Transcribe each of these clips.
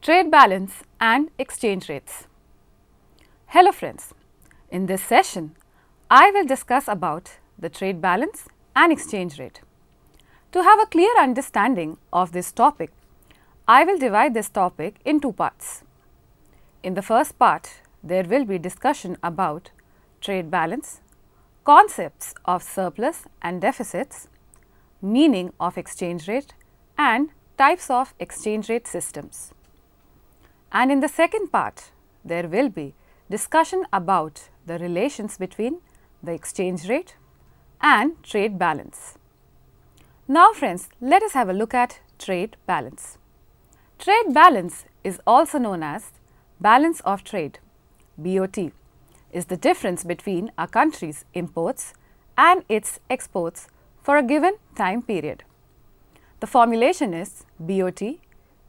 Trade balance and exchange rates. Hello friends, in this session I will discuss about the trade balance and exchange rate. To have a clear understanding of this topic, I will divide this topic in two parts. In the first part, there will be discussion about trade balance, concepts of surplus and deficits, meaning of exchange rate and types of exchange rate systems. And in the second part, there will be discussion about the relations between the exchange rate and trade balance. Now friends, let us have a look at trade balance. Trade balance is also known as balance of trade, BOT, is the difference between a country's imports and its exports for a given time period. The formulation is BOT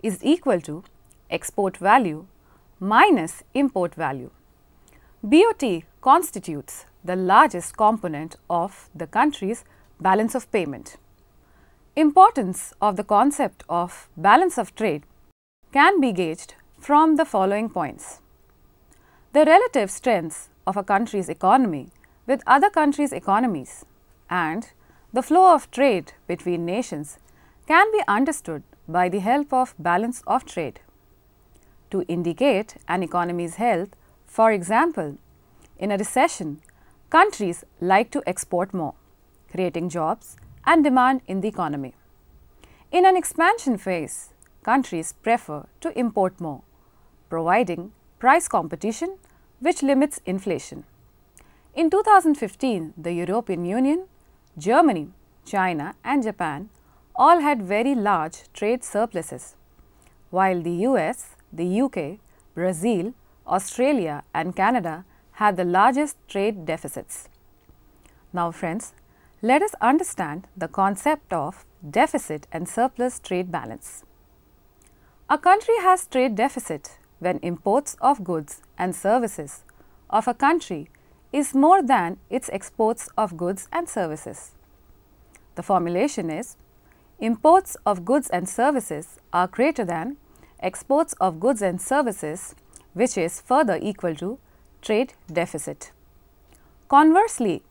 is equal to export value minus import value. BOT constitutes the largest component of the country's balance of payment. Importance of the concept of balance of trade can be gauged from the following points. The relative strengths of a country's economy with other countries' economies and the flow of trade between nations can be understood by the help of balance of trade. To indicate an economy's health, for example, in a recession, countries like to export more, creating jobs and demand in the economy. In an expansion phase, countries prefer to import more, providing price competition which limits inflation. In 2015, the European Union, Germany, China and Japan all had very large trade surpluses, while the US, the UK, Brazil, Australia and Canada had the largest trade deficits. Now friends, let us understand the concept of deficit and surplus trade balance. A country has trade deficit when imports of goods and services of a country is more than its exports of goods and services. The formulation is imports of goods and services are greater than exports of goods and services, which is further equal to trade deficit. Conversely,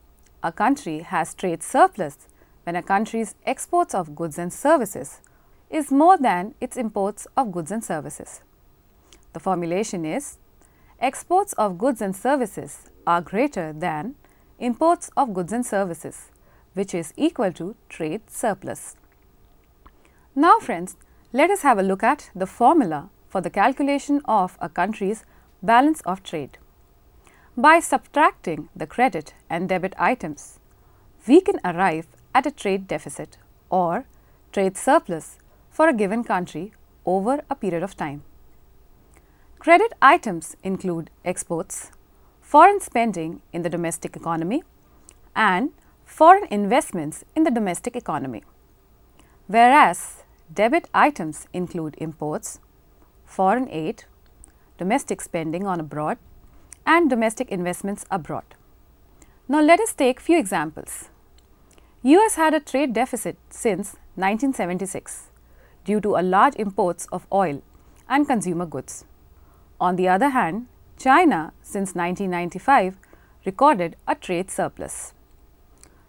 a country has trade surplus when a country's exports of goods and services is more than its imports of goods and services. The formulation is exports of goods and services are greater than imports of goods and services, which is equal to trade surplus. Now friends, let us have a look at the formula for the calculation of a country's balance of trade. By subtracting the credit and debit items, we can arrive at a trade deficit or trade surplus for a given country over a period of time. Credit items include exports, foreign spending in the domestic economy and foreign investments in the domestic economy, whereas debit items include imports, foreign aid, domestic spending on abroad and domestic investments abroad. Now let us take few examples. US had a trade deficit since 1976 due to a large imports of oil and consumer goods. On the other hand, China since 1995 recorded a trade surplus.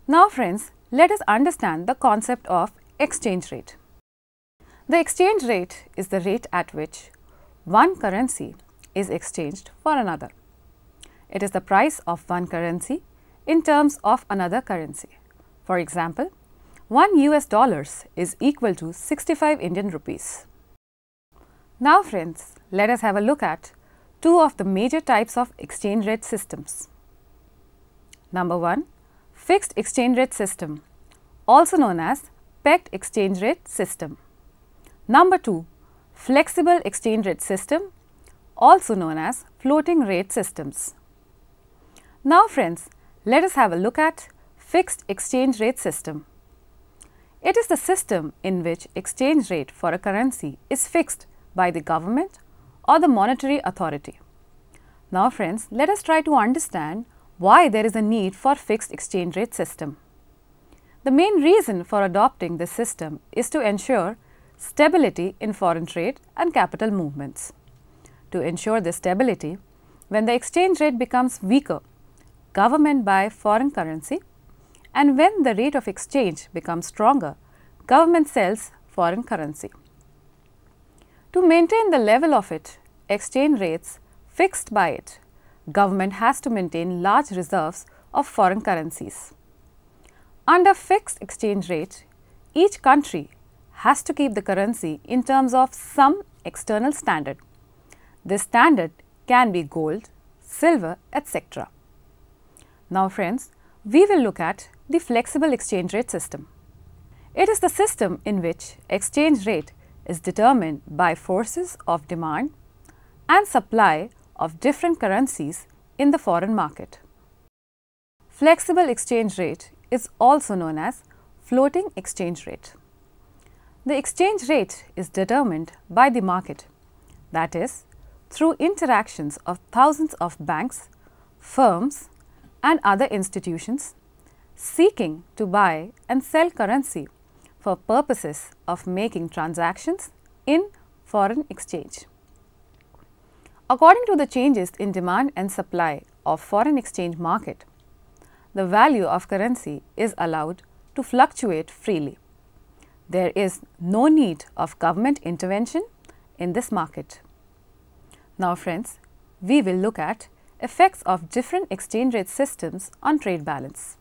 Now friends, let us understand the concept of exchange rate. The exchange rate is the rate at which one currency is exchanged for another. It is the price of one currency in terms of another currency. For example, $1 is equal to 65 Indian rupees. Now friends, let us have a look at two of the major types of exchange rate systems. Number 1, fixed exchange rate system, also known as pegged exchange rate system. Number 2, flexible exchange rate system, also known as floating rate systems. Now friends, let us have a look at fixed exchange rate system. It is the system in which exchange rate for a currency is fixed by the government or the monetary authority. Now friends, let us try to understand why there is a need for fixed exchange rate system. The main reason for adopting this system is to ensure stability in foreign trade and capital movements. To ensure this stability, when the exchange rate becomes weaker, government buy foreign currency, and when the rate of exchange becomes stronger, government sells foreign currency. To maintain the level of its exchange rates fixed by it, government has to maintain large reserves of foreign currencies. Under fixed exchange rate, each country has to keep the currency in terms of some external standard. This standard can be gold, silver, etc. Now friends, we will look at the flexible exchange rate system. It is the system in which exchange rate is determined by forces of demand and supply of different currencies in the foreign market. Flexible exchange rate is also known as floating exchange rate. The exchange rate is determined by the market, that is, through interactions of thousands of banks, firms, and other institutions seeking to buy and sell currency for purposes of making transactions in foreign exchange. According to the changes in demand and supply of foreign exchange market, the value of currency is allowed to fluctuate freely. There is no need of government intervention in this market. Now friends, we will look at effects of different exchange rate systems on trade balance.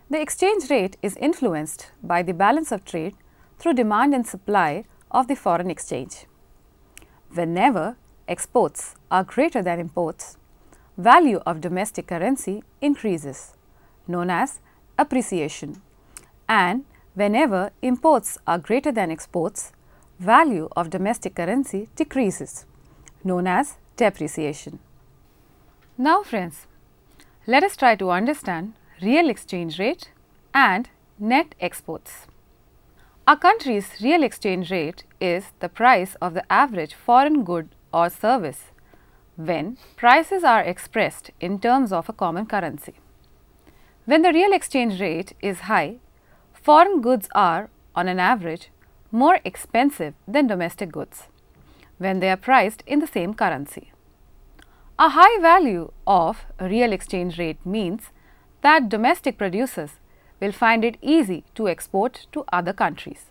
The exchange rate is influenced by the balance of trade through demand and supply of the foreign exchange. Whenever exports are greater than imports, value of domestic currency increases, known as appreciation, and whenever imports are greater than exports, value of domestic currency decreases, known as depreciation. Now friends, let us try to understand real exchange rate and net exports. A country's real exchange rate is the price of the average foreign good or service when prices are expressed in terms of a common currency. When the real exchange rate is high, foreign goods are, on an average, more expensive than domestic goods when they are priced in the same currency. A high value of a real exchange rate means that domestic producers will find it easy to export to other countries,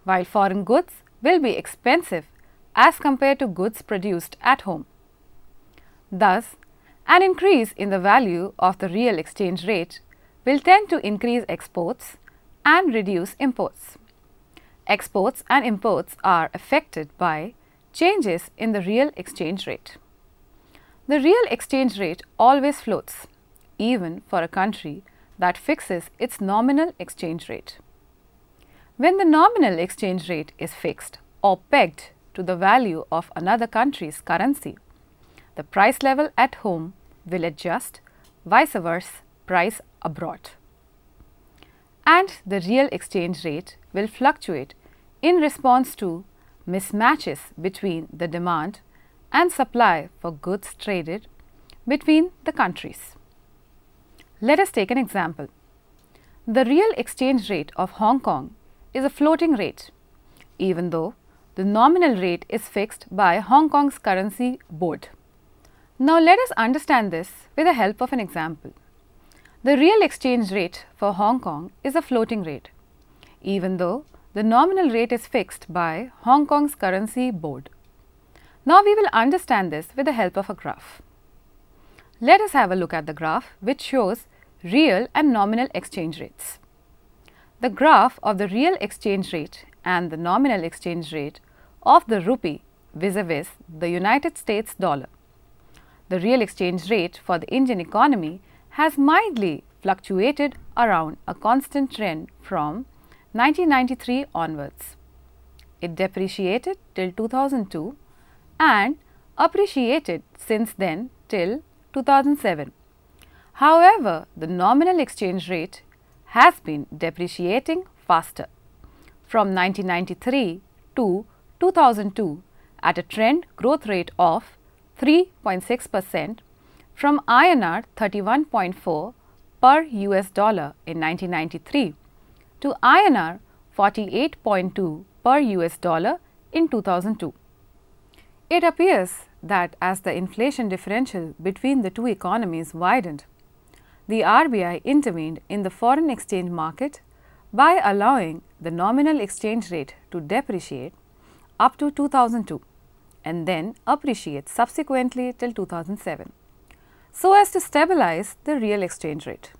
while foreign goods will be expensive as compared to goods produced at home. Thus, an increase in the value of the real exchange rate will tend to increase exports and reduce imports. Exports and imports are affected by changes in the real exchange rate. The real exchange rate always floats, even for a country that fixes its nominal exchange rate. When the nominal exchange rate is fixed or pegged to the value of another country's currency, the price level at home will adjust, vice versa price abroad. And the real exchange rate will fluctuate in response to mismatches between the demand and supply for goods traded between the countries. Let us take an example. The real exchange rate of Hong Kong is a floating rate, even though the nominal rate is fixed by Hong Kong's currency board. Now let us understand this with the help of an example. The real exchange rate for Hong Kong is a floating rate, even though the nominal rate is fixed by Hong Kong's currency board. Now we will understand this with the help of a graph. Let us have a look at the graph which shows real and nominal exchange rates. The graph of the real exchange rate and the nominal exchange rate of the rupee vis-a-vis the United States dollar. The real exchange rate for the Indian economy has mildly fluctuated around a constant trend from 1993 onwards. It depreciated till 2002 and appreciated since then till 2007. However, the nominal exchange rate has been depreciating faster from 1993 to 2002 at a trend growth rate of 3.6% from INR 31.4 per US dollar in 1993 to INR 48.2 per US dollar in 2002. It appears that as the inflation differential between the two economies widened, the RBI intervened in the foreign exchange market by allowing the nominal exchange rate to depreciate up to 2002 and then appreciate subsequently till 2007, so as to stabilize the real exchange rate.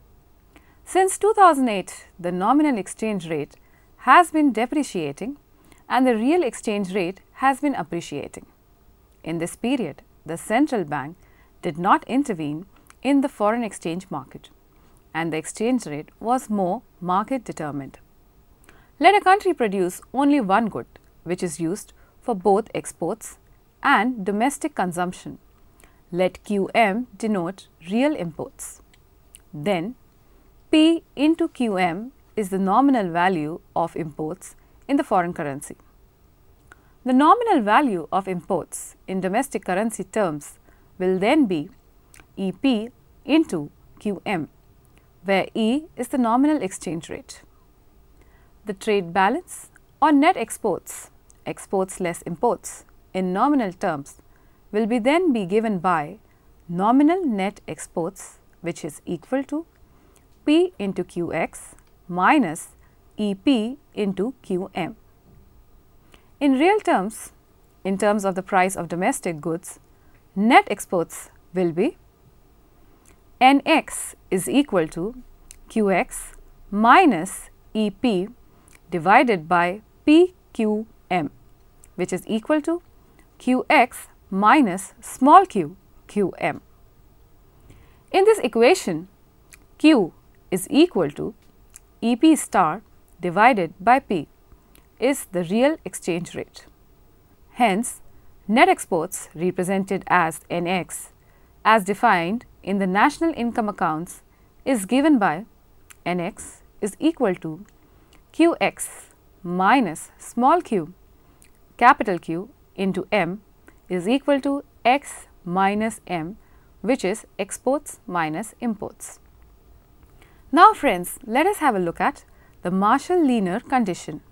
Since 2008, the nominal exchange rate has been depreciating and the real exchange rate has been appreciating. In this period, the central bank did not intervene in the foreign exchange market and the exchange rate was more market determined. Let a country produce only one good which is used for both exports and domestic consumption. Let QM denote real imports. Then P into QM is the nominal value of imports in the foreign currency. The nominal value of imports in domestic currency terms will then be EP into QM, where E is the nominal exchange rate. The trade balance or net exports, exports less imports in nominal terms will be then be given by nominal net exports, which is equal to P into QX minus EP into QM. In real terms, in terms of the price of domestic goods, net exports will be NX is equal to QX minus EP divided by PQM, which is equal to QX minus small q QM. In this equation, Q is equal to EP star divided by P is the real exchange rate. Hence, net exports represented as NX as defined in the national income accounts is given by NX is equal to QX minus small q capital Q into M is equal to X minus M, which is exports minus imports. Now friends, let us have a look at the Marshall-Linear condition.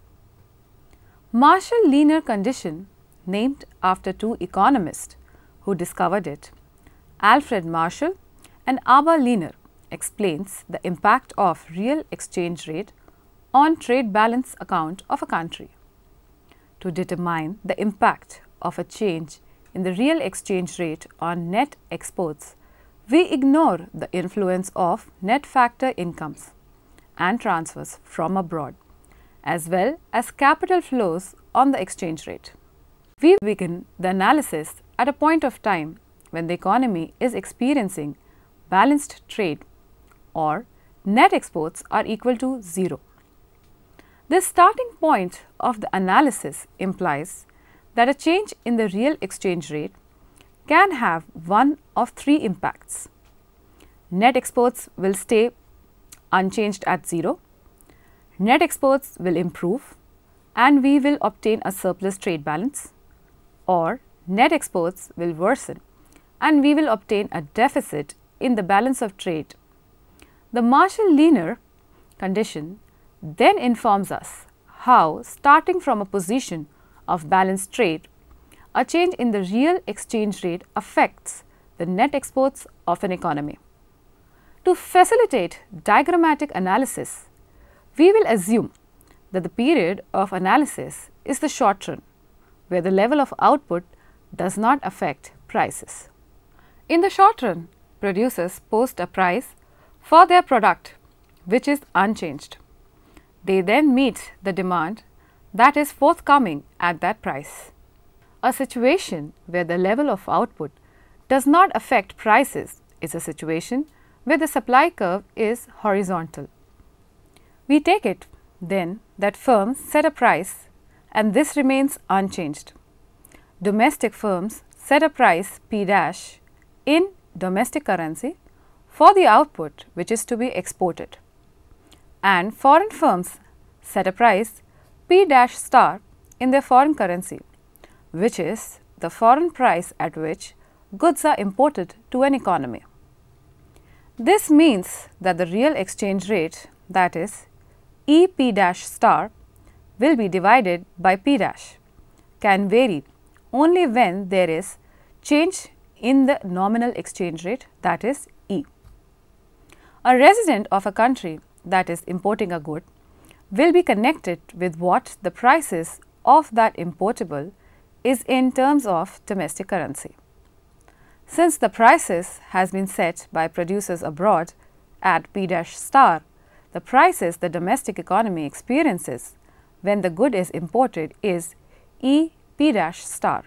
Marshall-Linear condition, named after two economists who discovered it, Alfred Marshall and Abba Liner, explains the impact of real exchange rate on trade balance account of a country. To determine the impact of a change in the real exchange rate on net exports, we ignore the influence of net factor incomes and transfers from abroad, as well as capital flows on the exchange rate. We begin the analysis at a point of time when the economy is experiencing balanced trade or net exports are equal to 0. This starting point of the analysis implies that a change in the real exchange rate can have one of three impacts. Net exports will stay unchanged at 0, net exports will improve and we will obtain a surplus trade balance, or net exports will worsen and we will obtain a deficit in the balance of trade. The Marshall-Linear condition then informs us how, starting from a position of balanced trade, a change in the real exchange rate affects the net exports of an economy. To facilitate diagrammatic analysis, we will assume that the period of analysis is the short run, where the level of output does not affect prices. In the short run, producers post a price for their product which is unchanged. They then meet the demand that is forthcoming at that price. A situation where the level of output does not affect prices is a situation where the supply curve is horizontal. We take it then that firms set a price and this remains unchanged. Domestic firms set a price P dash in domestic currency for the output which is to be exported, and foreign firms set a price P dash star in their foreign currency, which is the foreign price at which goods are imported to an economy. This means that the real exchange rate, that is EP dash star, will be divided by P dash can vary only when there is change in the nominal exchange rate, that is E. A resident of a country that is importing a good will be connected with what the prices of that importable is in terms of domestic currency. Since the prices has been set by producers abroad at P dash star, the prices the domestic economy experiences when the good is imported is E P dash star.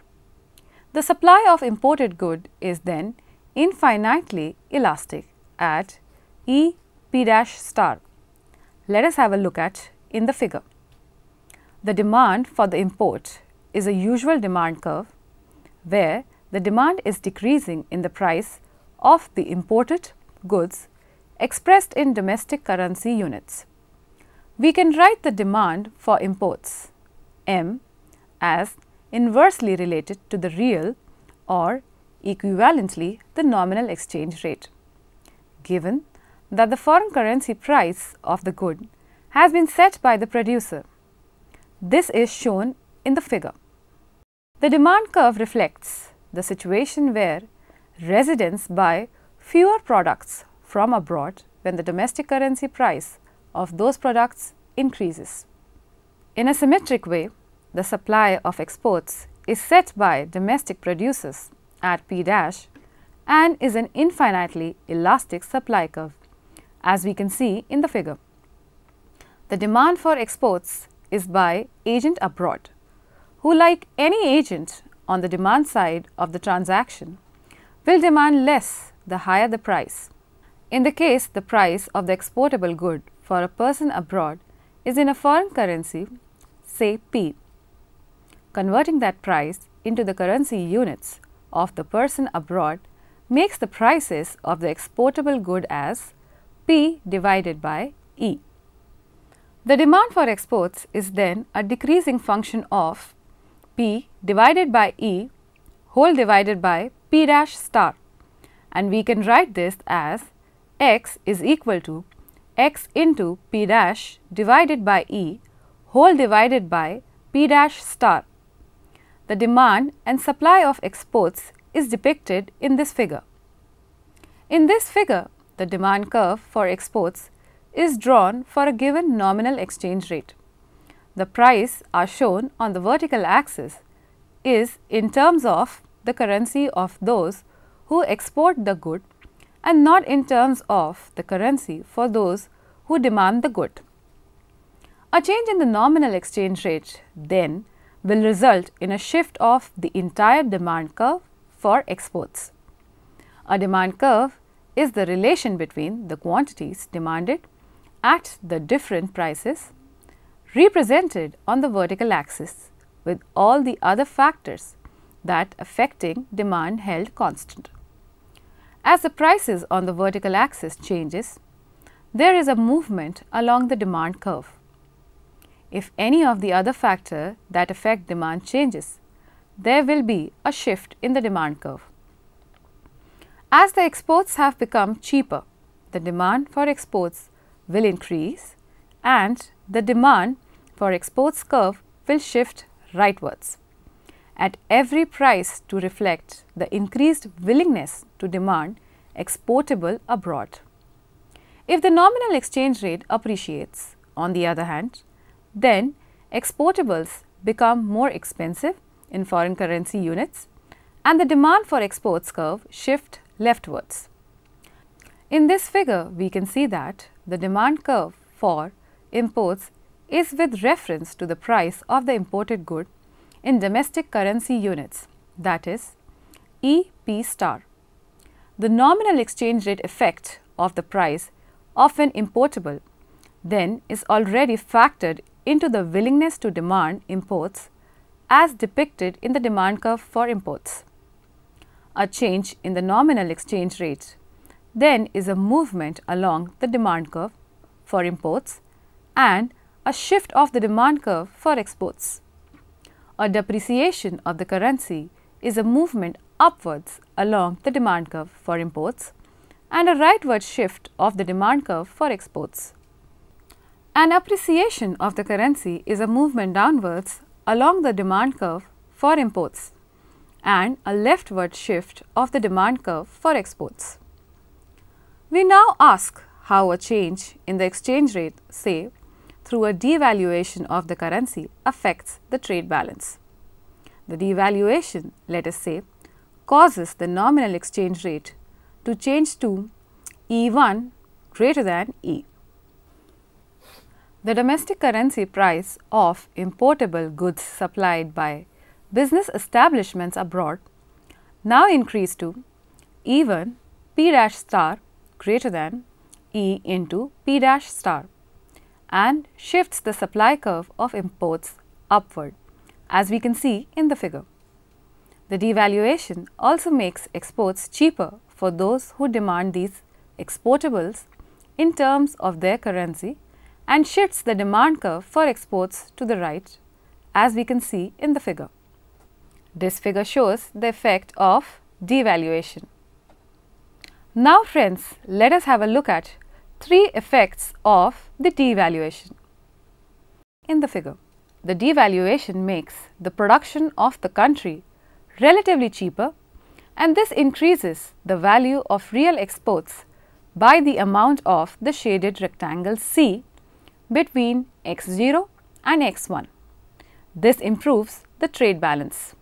The supply of imported good is then infinitely elastic at E P dash star. Let us have a look at in the figure. The demand for the import is a usual demand curve where the demand is decreasing in the price of the imported goods expressed in domestic currency units. We can write the demand for imports M as inversely related to the real or equivalently the nominal exchange rate, given that the foreign currency price of the good has been set by the producer. This is shown in the figure. The demand curve reflects the situation where residents buy fewer products from abroad when the domestic currency price of those products increases. In a symmetric way, the supply of exports is set by domestic producers at P dash and is an infinitely elastic supply curve, as we can see in the figure. The demand for exports is by agent abroad, who, like any agent on the demand side of the transaction, will demand less the higher the price. In the case the price of the exportable good for a person abroad is in a foreign currency, say P. Converting that price into the currency units of the person abroad makes the prices of the exportable good as P divided by E. The demand for exports is then a decreasing function of P divided by E whole divided by P dash star, and we can write this as X is equal to X into P dash divided by E whole divided by P dash star. The demand and supply of exports is depicted in this figure. In this figure, the demand curve for exports is drawn for a given nominal exchange rate. The price are shown on the vertical axis is in terms of the currency of those who export the good and not in terms of the currency for those who demand the good. A change in the nominal exchange rate then will result in a shift of the entire demand curve for exports. A demand curve is the relation between the quantities demanded at the different prices represented on the vertical axis with all the other factors that affecting demand held constant. As the prices on the vertical axis changes, there is a movement along the demand curve. If any of the other factor that affect demand changes, there will be a shift in the demand curve. As the exports have become cheaper, the demand for exports will increase and the demand for exports curve will shift rightwards at every price to reflect the increased willingness to demand exportable abroad. If the nominal exchange rate appreciates, on the other hand, then exportables become more expensive in foreign currency units and the demand for exports curve shift leftwards. In this figure, we can see that the demand curve for imports is with reference to the price of the imported good in domestic currency units, that is EP star. The nominal exchange rate effect of the price of an importable then is already factored into the willingness to demand imports as depicted in the demand curve for imports. A change in the nominal exchange rate then is a movement along the demand curve for imports and a shift of the demand curve for exports. A depreciation of the currency is a movement upwards along the demand curve for imports and a rightward shift of the demand curve for exports. An appreciation of the currency is a movement downwards along the demand curve for imports and a leftward shift of the demand curve for exports. We now ask how a change in the exchange rate, say through a devaluation of the currency, affects the trade balance. The devaluation, let us say, causes the nominal exchange rate to change to E1 greater than E. The domestic currency price of importable goods supplied by business establishments abroad now increased to E1 P dash star greater than E into P dash star and shifts the supply curve of imports upward, as we can see in the figure. The devaluation also makes exports cheaper for those who demand these exportables in terms of their currency and shifts the demand curve for exports to the right, as we can see in the figure. This figure shows the effect of devaluation. Now friends, let us have a look at 3 effects of the devaluation. In the figure, the devaluation makes the production of the country relatively cheaper, and this increases the value of real exports by the amount of the shaded rectangle C between x0 and x1. This improves the trade balance.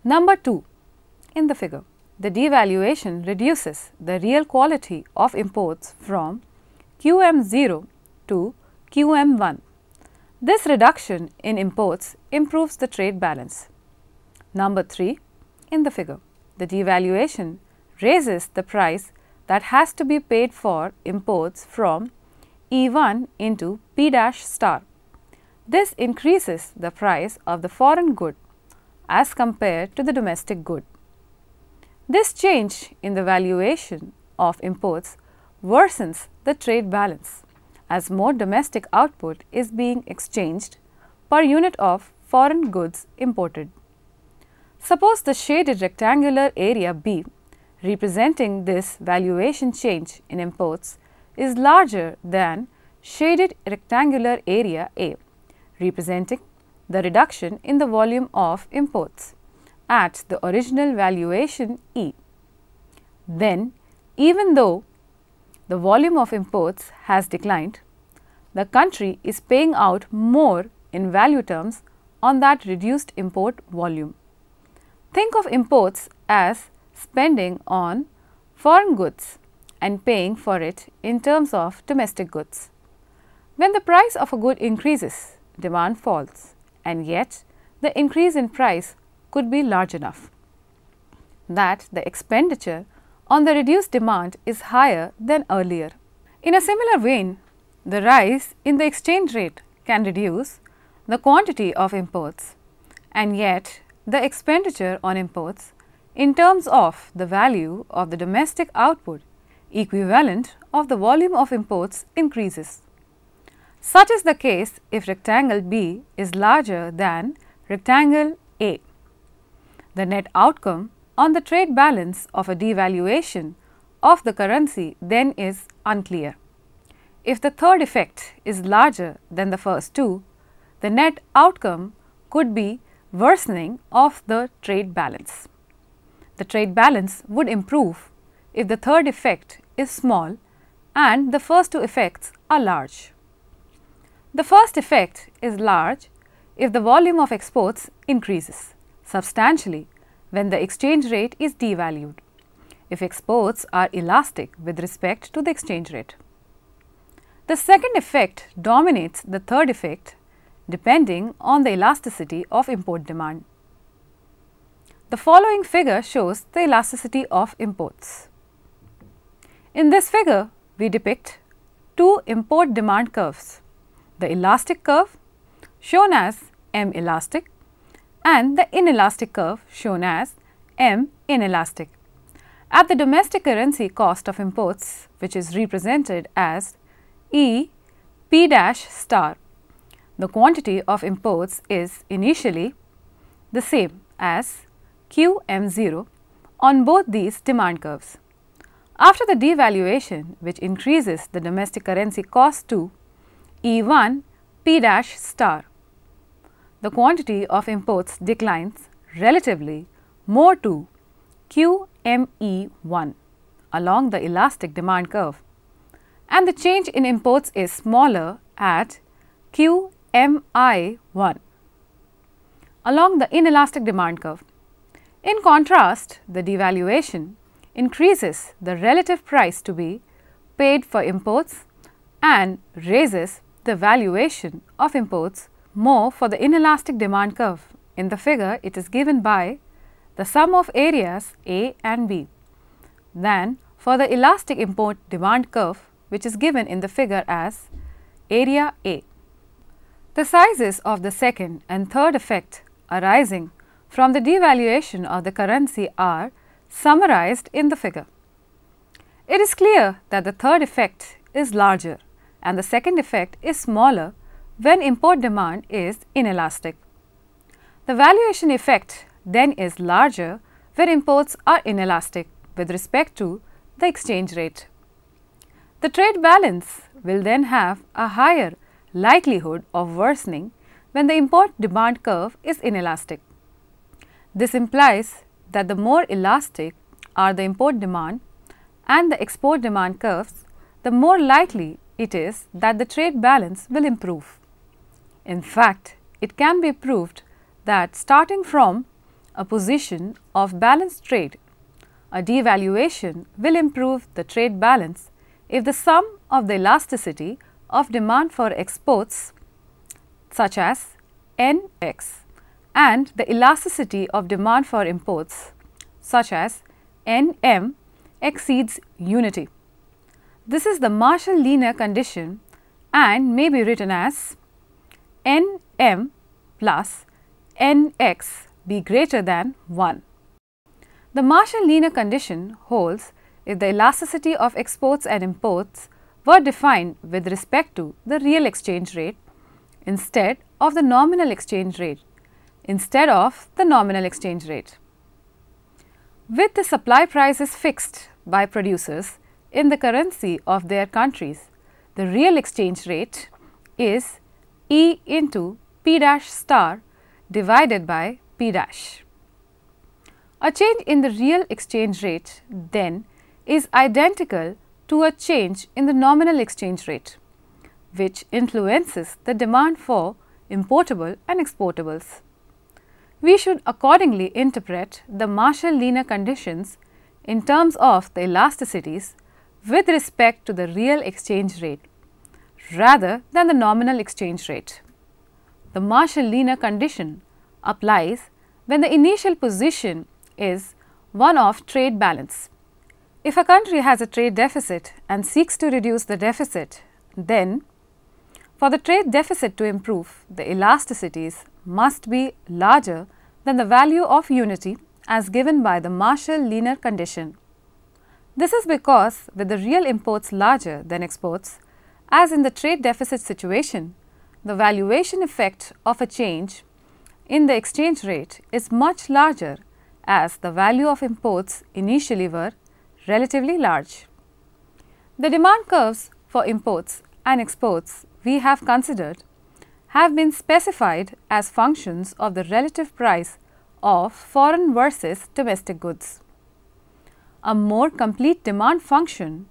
Number 2, in the figure, the devaluation reduces the real quality of imports from QM0 to QM1. This reduction in imports improves the trade balance. Number 3, in the figure, the devaluation raises the price that has to be paid for imports from E1 into P dash star. This increases the price of the foreign good as compared to the domestic good. This change in the valuation of imports worsens the trade balance as more domestic output is being exchanged per unit of foreign goods imported. Suppose the shaded rectangular area B representing this valuation change in imports is larger than shaded rectangular area A, representing the reduction in the volume of imports at the original valuation E. Then, even though the volume of imports has declined, the country is paying out more in value terms on that reduced import volume. Think of imports as spending on foreign goods and paying for it in terms of domestic goods. When the price of a good increases, demand falls, and yet the increase in price could be large enough that the expenditure on the reduced demand is higher than earlier. In a similar vein, the rise in the exchange rate can reduce the quantity of imports, and yet the expenditure on imports in terms of the value of the domestic output equivalent of the volume of imports increases. Such is the case if rectangle B is larger than rectangle A. The net outcome on the trade balance of a devaluation of the currency then is unclear. If the third effect is larger than the first two, the net outcome could be worsening of the trade balance. The trade balance would improve if the third effect is small and the first two effects are large. The first effect is large if the volume of exports increases substantially when the exchange rate is devalued, if exports are elastic with respect to the exchange rate. The second effect dominates the third effect depending on the elasticity of import demand. The following figure shows the elasticity of imports. In this figure, we depict two import demand curves, the elastic curve shown as M elastic and the inelastic curve shown as M inelastic. At the domestic currency cost of imports, which is represented as E P dash star, the quantity of imports is initially the same as QM0 on both these demand curves. After the devaluation, which increases the domestic currency cost to E1 P dash star. The quantity of imports declines relatively more to QME1 along the elastic demand curve, and the change in imports is smaller at QMI1 along the inelastic demand curve. In contrast, the devaluation increases the relative price to be paid for imports and raises the valuation of imports more for the inelastic demand curve. In the figure, it is given by the sum of areas A and B than for the elastic import demand curve, which is given in the figure as area A. The sizes of the second and third effect arising from the devaluation of the currency are summarized in the figure. It is clear that the third effect is larger and the second effect is smaller when import demand is inelastic. The valuation effect then is larger when imports are inelastic with respect to the exchange rate. The trade balance will then have a higher likelihood of worsening when the import demand curve is inelastic. This implies that the more elastic are the import demand and the export demand curves, the more likely it is that the trade balance will improve. In fact, it can be proved that starting from a position of balanced trade, a devaluation will improve the trade balance if the sum of the elasticity of demand for exports such as Nx and the elasticity of demand for imports such as Nm exceeds unity. This is the Marshall linear condition and may be written as Nm plus Nx be greater than 1. The Marshall linear condition holds if the elasticity of exports and imports were defined with respect to the real exchange rate instead of the nominal exchange rate. With the supply prices fixed by producers in the currency of their countries, the real exchange rate is E into P dash star divided by P dash. A change in the real exchange rate then is identical to a change in the nominal exchange rate, which influences the demand for importable and exportables. We should accordingly interpret the Marshall linear conditions in terms of the elasticities with respect to the real exchange rate rather than the nominal exchange rate. The Marshall linear condition applies when the initial position is one of trade balance. If a country has a trade deficit and seeks to reduce the deficit, then for the trade deficit to improve, the elasticities must be larger than the value of unity as given by the Marshall linear condition. This is because with the real imports larger than exports, as in the trade deficit situation, the valuation effect of a change in the exchange rate is much larger as the value of imports initially were relatively large. The demand curves for imports and exports we have considered have been specified as functions of the relative price of foreign versus domestic goods. A more complete demand function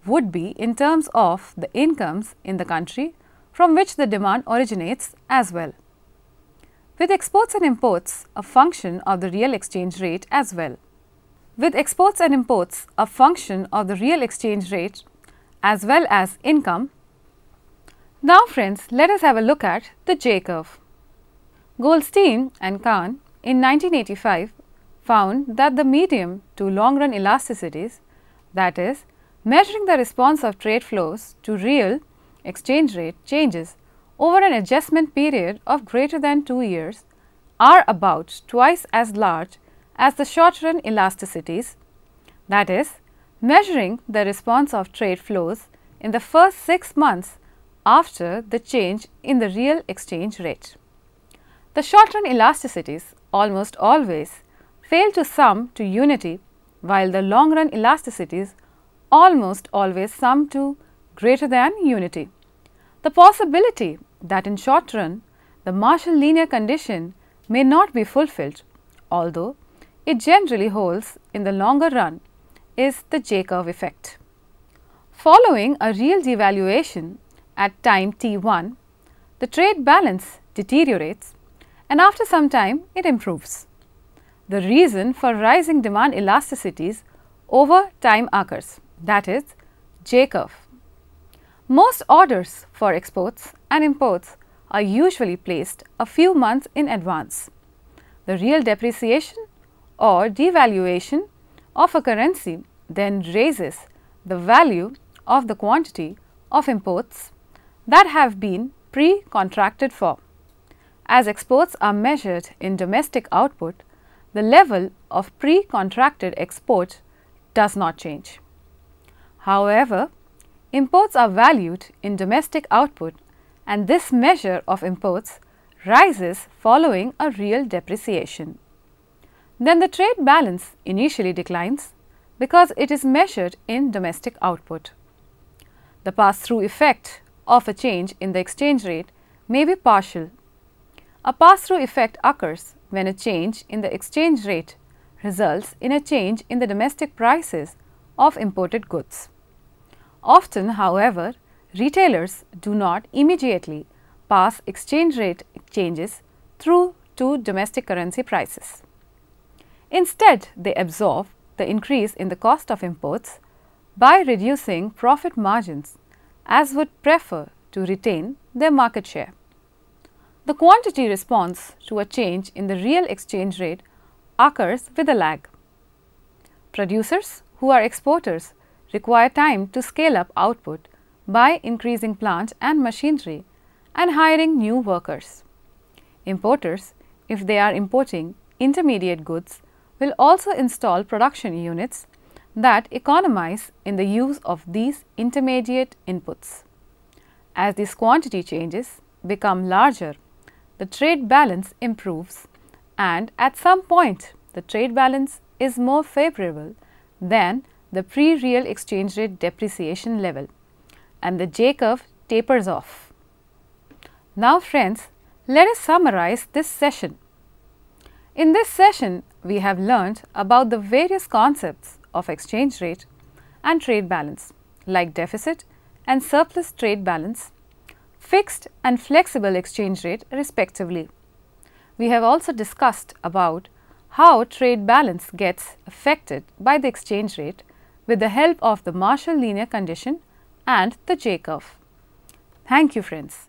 would be in terms of the incomes in the country from which the demand originates as well. With exports and imports, a function of the real exchange rate as well. With exports and imports, a function of the real exchange rate as well as income. Now friends, let us have a look at the J curve. Goldstein and Kahn in 1985 found that the medium to long run elasticities, that is, measuring the response of trade flows to real exchange rate changes over an adjustment period of greater than 2 years, are about twice as large as the short run elasticities, that is, measuring the response of trade flows in the first 6 months after the change in the real exchange rate. The short run elasticities almost always fail to sum to unity, while the long run elasticities almost always sum to greater than unity. The possibility that in short run the Marshall linear condition may not be fulfilled, although it generally holds in the longer run, is the J-curve effect. Following a real devaluation at time t1, the trade balance deteriorates and after some time it improves. The reason for rising demand elasticities over time occurs, that is J-curve. Most orders for exports and imports are usually placed a few months in advance. The real depreciation or devaluation of a currency then raises the value of the quantity of imports that have been pre-contracted for. As exports are measured in domestic output, the level of pre-contracted export does not change. However, imports are valued in domestic output and this measure of imports rises following a real depreciation. Then the trade balance initially declines because it is measured in domestic output. The pass-through effect of a change in the exchange rate may be partial. A pass-through effect occurs when a change in the exchange rate results in a change in the domestic prices of imported goods. Often, however, retailers do not immediately pass exchange rate changes through to domestic currency prices. Instead, they absorb the increase in the cost of imports by reducing profit margins, as would prefer to retain their market share. The quantity response to a change in the real exchange rate occurs with a lag. Producers who are exporters require time to scale up output by increasing plant and machinery and hiring new workers. Importers, if they are importing intermediate goods, will also install production units that economize in the use of these intermediate inputs. As these quantity changes become larger, the trade balance improves and at some point the trade balance is more favorable than the pre-real exchange rate depreciation level and the J-curve tapers off. Now friends, let us summarize this session. In this session, we have learned about the various concepts of exchange rate and trade balance like deficit and surplus trade balance, fixed and flexible exchange rate respectively. We have also discussed about how trade balance gets affected by the exchange rate with the help of the Marshall linear condition and the J-curve. Thank you friends.